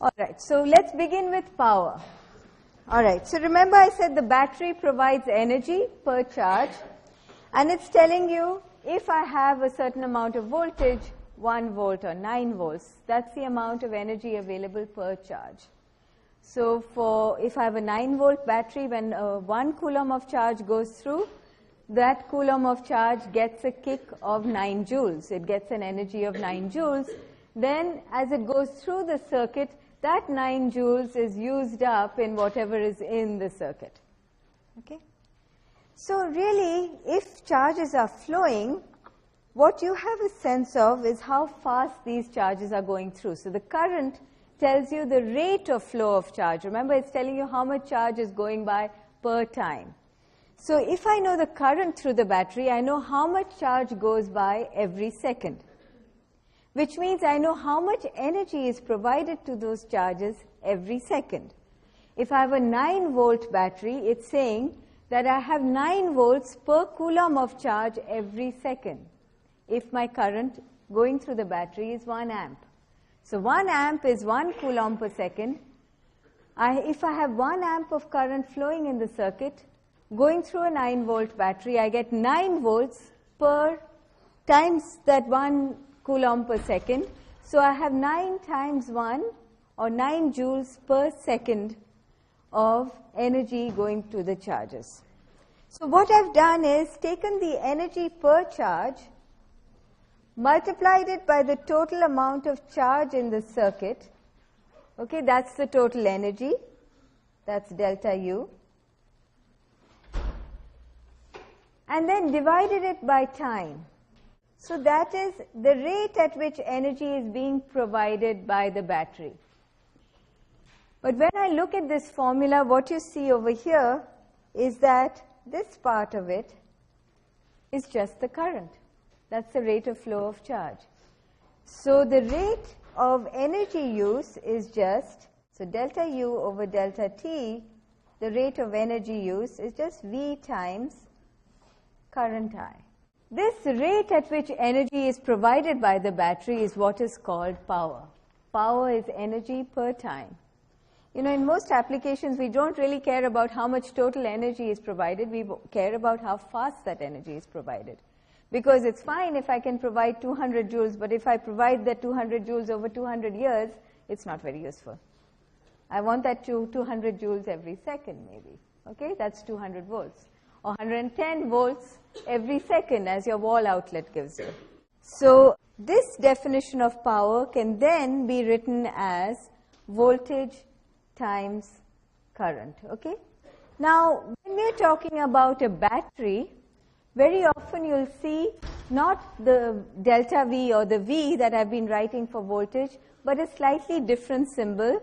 All right, so let's begin with power. All right, so remember I said the battery provides energy per charge, and it's telling you if I have a certain amount of voltage, 1 volt or 9 volts, that's the amount of energy available per charge. So if I have a 9 volt battery, when 1 coulomb of charge goes through, that coulomb of charge gets a kick of 9 joules. It gets an energy of 9 joules. Then as it goes through the circuit, that 9 joules is used up in whatever is in the circuit. Okay? So really, if charges are flowing, what you have a sense of is how fast these charges are going through. So the current tells you the rate of flow of charge. Remember, it's telling you how much charge is going by per time. So if I know the current through the battery, I know how much charge goes by every second, which means I know how much energy is provided to those charges every second. If I have a 9 volt battery, it's saying that I have 9 volts per coulomb of charge every second if my current going through the battery is 1 amp. So 1 amp is 1 coulomb per second. If I have 1 amp of current flowing in the circuit, going through a 9 volt battery, I get 9 volts per times that 1 coulomb per second. So I have 9 times 1 or 9 joules per second of energy going to the charges. So what I've done is taken the energy per charge, multiplied it by the total amount of charge in the circuit. Okay, that's the total energy. That's delta U. And then divided it by time. So that is the rate at which energy is being provided by the battery. But when I look at this formula, what you see over here is that this part of it is just the current. That's the rate of flow of charge. So the rate of energy use is just, so delta U over delta T, the rate of energy use is just V times current I. This rate at which energy is provided by the battery is what is called power. Power is energy per time. You know, in most applications, we don't really care about how much total energy is provided. We care about how fast that energy is provided. Because it's fine if I can provide 200 joules, but if I provide that 200 joules over 200 years, it's not very useful. I want that 200 joules every second, maybe. Okay, that's 200 volts. Or 110 volts every second as your wall outlet gives you. So this definition of power can then be written as voltage times current. Okay? Now, when we're talking about a battery, very often you'll see not the delta V or the V that I've been writing for voltage, but a slightly different symbol,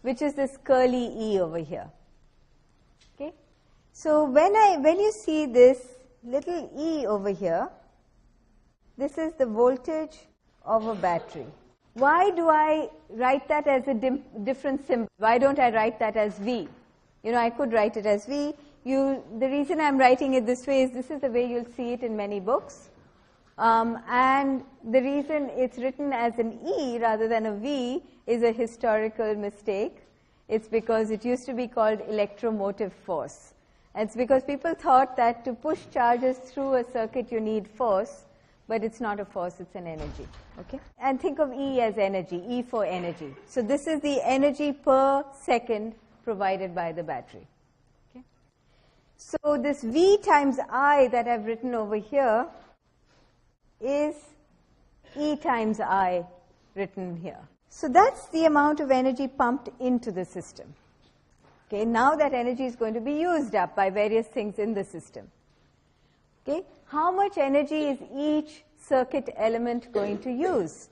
which is this curly E over here. Okay? So when you see this little E over here, this is the voltage of a battery. Why do I write that as a different symbol? Why don't I write that as V? You know, I could write it as V. The reason I'm writing it this way is this is the way you'll see it in many books. And the reason it's written as an E rather than a V is a historical mistake. It's because it used to be called electromotive force. And it's because people thought that to push charges through a circuit you need force, but it's not a force, it's an energy. Okay? And think of E as energy, E for energy. So this is the energy per second provided by the battery. Okay? So this V times I that I've written over here is E times I written here. So that's the amount of energy pumped into the system. Okay, now that energy is going to be used up by various things in the system. Okay, how much energy is each circuit element going to use?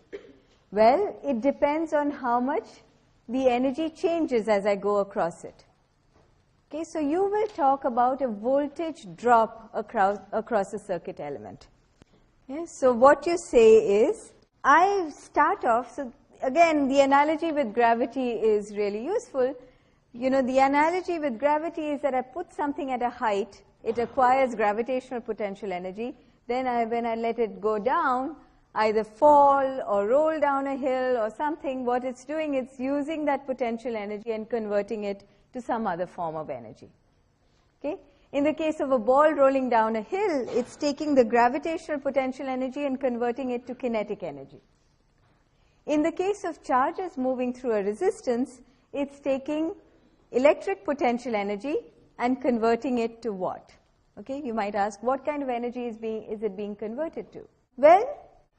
Well, it depends on how much the energy changes as I go across it. Okay, so you will talk about a voltage drop across a circuit element. Okay, so what you say is, I start off, so again, the analogy with gravity is really useful. You know, the analogy with gravity is that I put something at a height, it acquires gravitational potential energy, then when I let it go down, either fall or roll down a hill or something, what it's doing, it's using that potential energy and converting it to some other form of energy. Okay? In the case of a ball rolling down a hill, it's taking the gravitational potential energy and converting it to kinetic energy. In the case of charges moving through a resistance, it's taking electric potential energy and converting it to what? Okay, you might ask, what kind of energy is it being converted to? Well,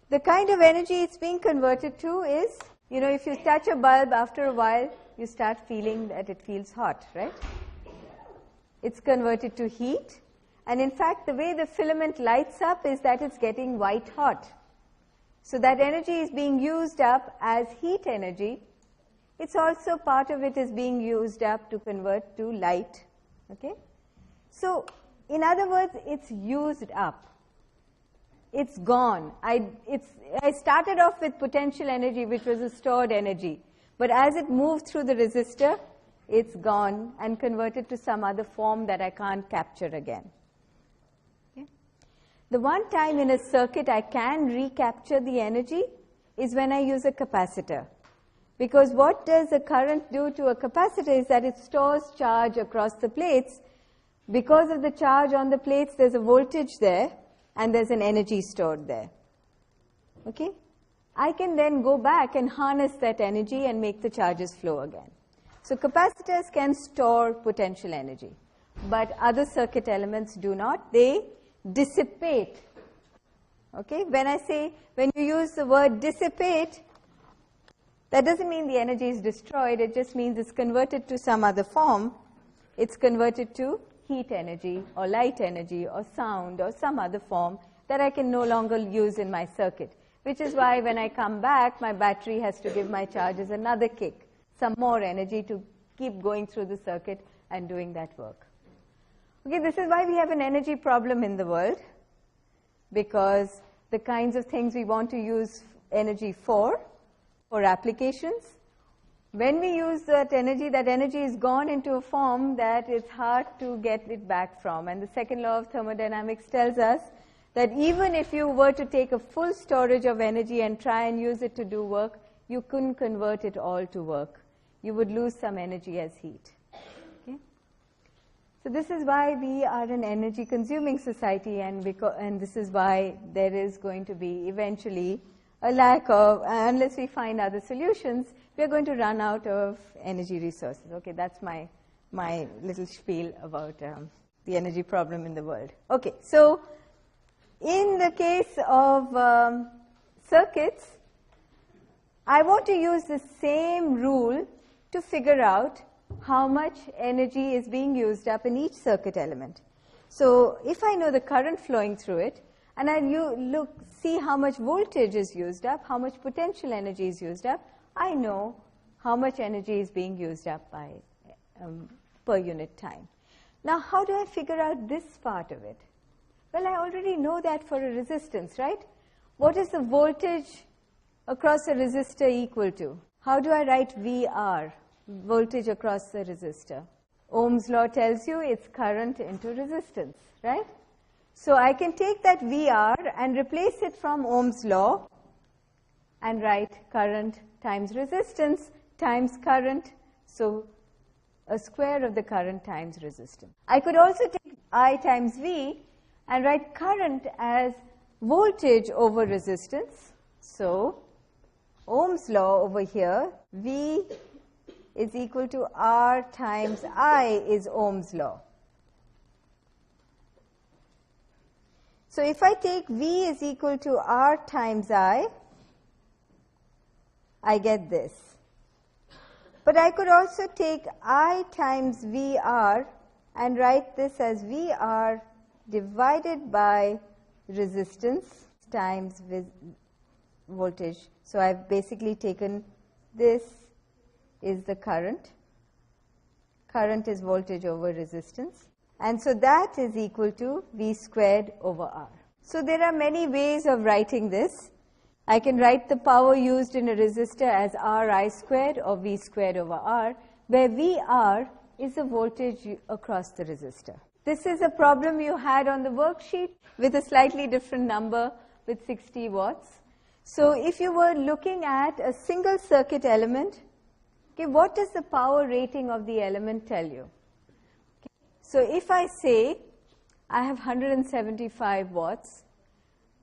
the kind of energy it's being converted to is, if you touch a bulb, after a while, you start feeling that it feels hot, right? It's converted to heat. And in fact, the way the filament lights up is that it's getting white hot. So that energy is being used up as heat energy. It's also, part of it is being used up to convert to light. Okay? So, in other words, it's used up. It's gone. I started off with potential energy, which was a stored energy. But as it moved through the resistor, it's gone and converted to some other form that I can't capture again. Okay? The one time in a circuit I can recapture the energy is when I use a capacitor. Because what does a current do to a capacitor is that it stores charge across the plates. Because of the charge on the plates, there's a voltage there, and there's an energy stored there. Okay? I can then go back and harness that energy and make the charges flow again. So capacitors can store potential energy, but other circuit elements do not. They dissipate. Okay? When you use the word dissipate, that doesn't mean the energy is destroyed. It just means it's converted to some other form. It's converted to heat energy or light energy or sound or some other form that I can no longer use in my circuit, which is why when I come back, my battery has to give my charges another kick, some more energy to keep going through the circuit and doing that work. Okay, this is why we have an energy problem in the world, because the kinds of things we want to use energy for applications, when we use that energy is gone into a form that it's hard to get it back from. And the second law of thermodynamics tells us that even if you were to take a full storage of energy and try and use it to do work, you couldn't convert it all to work. You would lose some energy as heat. Okay? So this is why we are an energy-consuming society, and this is why there is going to be eventually a lack of, unless we find other solutions, we are going to run out of energy resources. Okay, that's my little spiel about the energy problem in the world. Okay, so in the case of circuits, I want to use the same rule to figure out how much energy is being used up in each circuit element. So if I know the current flowing through it, and I see how much voltage is used up, how much potential energy is used up, I know how much energy is being used up by per unit time. Now, how do I figure out this part of it? Well, I already know that for a resistance, right? What is the voltage across a resistor equal to? How do I write VR, voltage across the resistor? Ohm's law tells you it's current into resistance, right? So I can take that VR and replace it from Ohm's law and write current times resistance times current. So a square of the current times resistance. I could also take I times V and write current as voltage over resistance. So Ohm's law over here, V is equal to R times I is Ohm's law. So if I take V is equal to R times I get this. But I could also take I times VR and write this as VR divided by resistance times voltage. So I've basically taken this is the current. Current is voltage over resistance. And so that is equal to V squared over R. So there are many ways of writing this. I can write the power used in a resistor as Ri squared or V squared over R, where VR is the voltage across the resistor. This is a problem you had on the worksheet with a slightly different number with 60 watts. So if you were looking at a single circuit element, okay, what does the power rating of the element tell you? Okay. So if I say I have 175 watts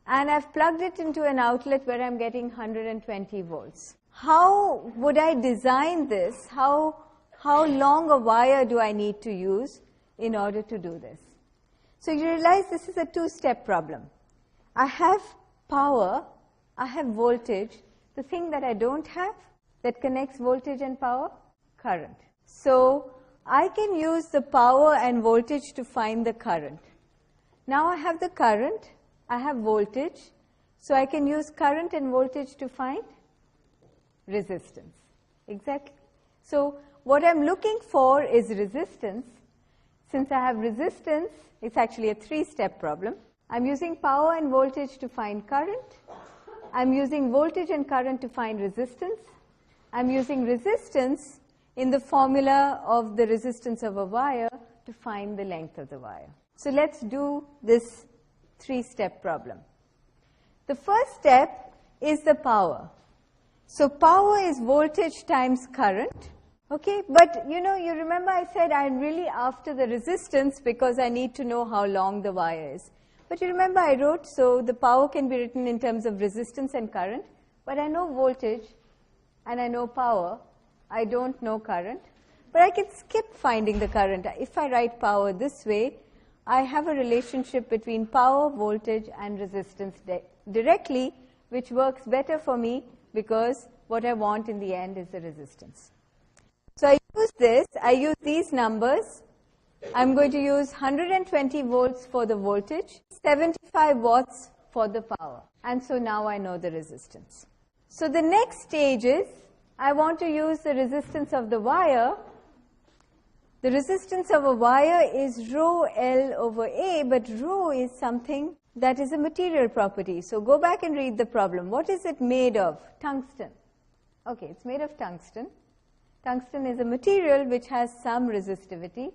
and I've plugged it into an outlet where I'm getting 120 volts, how would I design this? How long a wire do I need to use in order to do this? So you realize this is a two-step problem. I have power, I have voltage. The thing that I don't have that connects voltage and power? Current. So I can use the power and voltage to find the current. Now I have the current, I have voltage, so I can use current and voltage to find resistance. Exactly. So what I'm looking for is resistance. Since I have resistance, it's actually a three-step problem. I'm using power and voltage to find current. I'm using voltage and current to find resistance. I'm using resistance in the formula of the resistance of a wire to find the length of the wire. So let's do this three-step problem. The first step is the power. So power is voltage times current. Okay, but you remember I said I'm really after the resistance because I need to know how long the wire is. But you remember I wrote, so the power can be written in terms of resistance and current, but I know voltage and I know power. I don't know current, but I can skip finding the current. If I write power this way, I have a relationship between power, voltage, and resistance directly, which works better for me because what I want in the end is the resistance. So I use this, I use these numbers. I'm going to use 120 volts for the voltage, 75 watts for the power. And so now I know the resistance. So the next stage is, I want to use the resistance of the wire. The resistance of a wire is rho L over A, but rho is something that is a material property. So go back and read the problem. What is it made of? Tungsten. Okay, it's made of tungsten. Tungsten is a material which has some resistivity.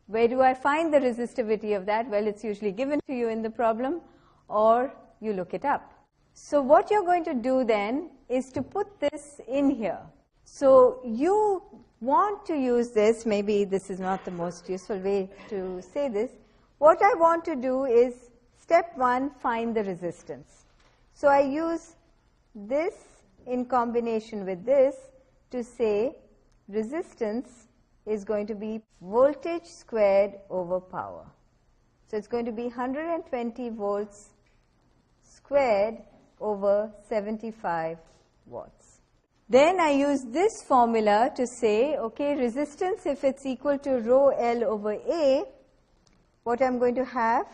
Where do I find the resistivity of that? Well, it's usually given to you in the problem, or you look it up. So what you're going to do then is to put this in here. So you want to use this, maybe this is not the most useful way to say this. What I want to do is, step one, find the resistance. So I use this in combination with this to say resistance is going to be voltage squared over power. So it's going to be 120 volts squared over 75 watts. Then I use this formula to say, okay, resistance, if it's equal to rho L over A, what I'm going to have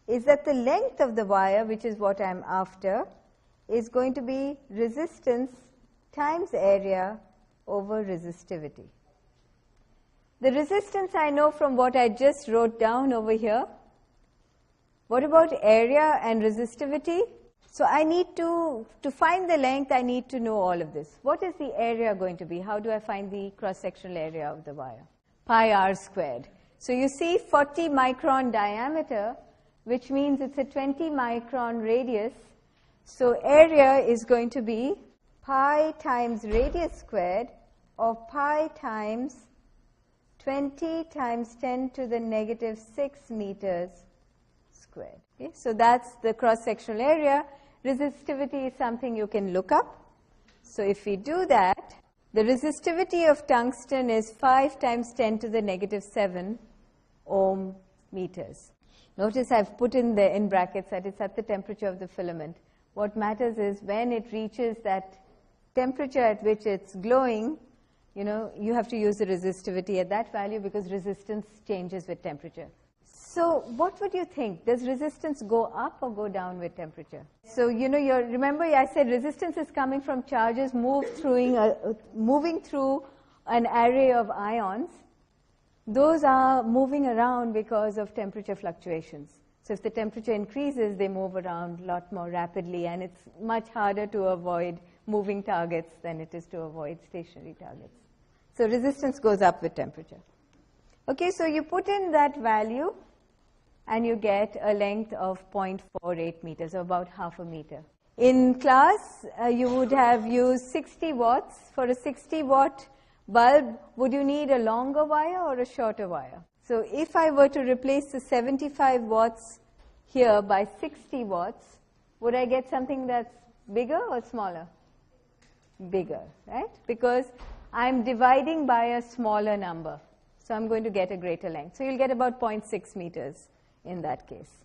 is that the length of the wire, which is what I'm after, is going to be resistance times area over resistivity. The resistance I know from what I just wrote down over here. What about area and resistivity? So I need to find the length, I need to know all of this. What is the area going to be? How do I find the cross-sectional area of the wire? Pi r squared. So you see 40 micron diameter, which means it's a 20 micron radius. So area is going to be pi times radius squared, or pi times 20 times 10 to the negative 6 meters squared. Okay? So that's the cross-sectional area. Resistivity is something you can look up. So if we do that, the resistivity of tungsten is 5 times 10 to the negative 7 ohm meters. Notice I've put in brackets that it's at the temperature of the filament. What matters is when it reaches that temperature at which it's glowing, you have to use the resistivity at that value because resistance changes with temperature. So what would you think? Does resistance go up or go down with temperature? So, remember I said resistance is coming from charges moving through an array of ions. Those are moving around because of temperature fluctuations. So if the temperature increases, they move around a lot more rapidly, and it's much harder to avoid moving targets than it is to avoid stationary targets. So resistance goes up with temperature. Okay, so you put in that value, and you get a length of 0.48 meters, or about half a meter. In class, you would have used 60 watts. For a 60 watt bulb, would you need a longer wire or a shorter wire? So if I were to replace the 75 watts here by 60 watts, would I get something that's bigger or smaller? Bigger, right? Because I'm dividing by a smaller number. So I'm going to get a greater length. So you'll get about 0.6 meters in that case.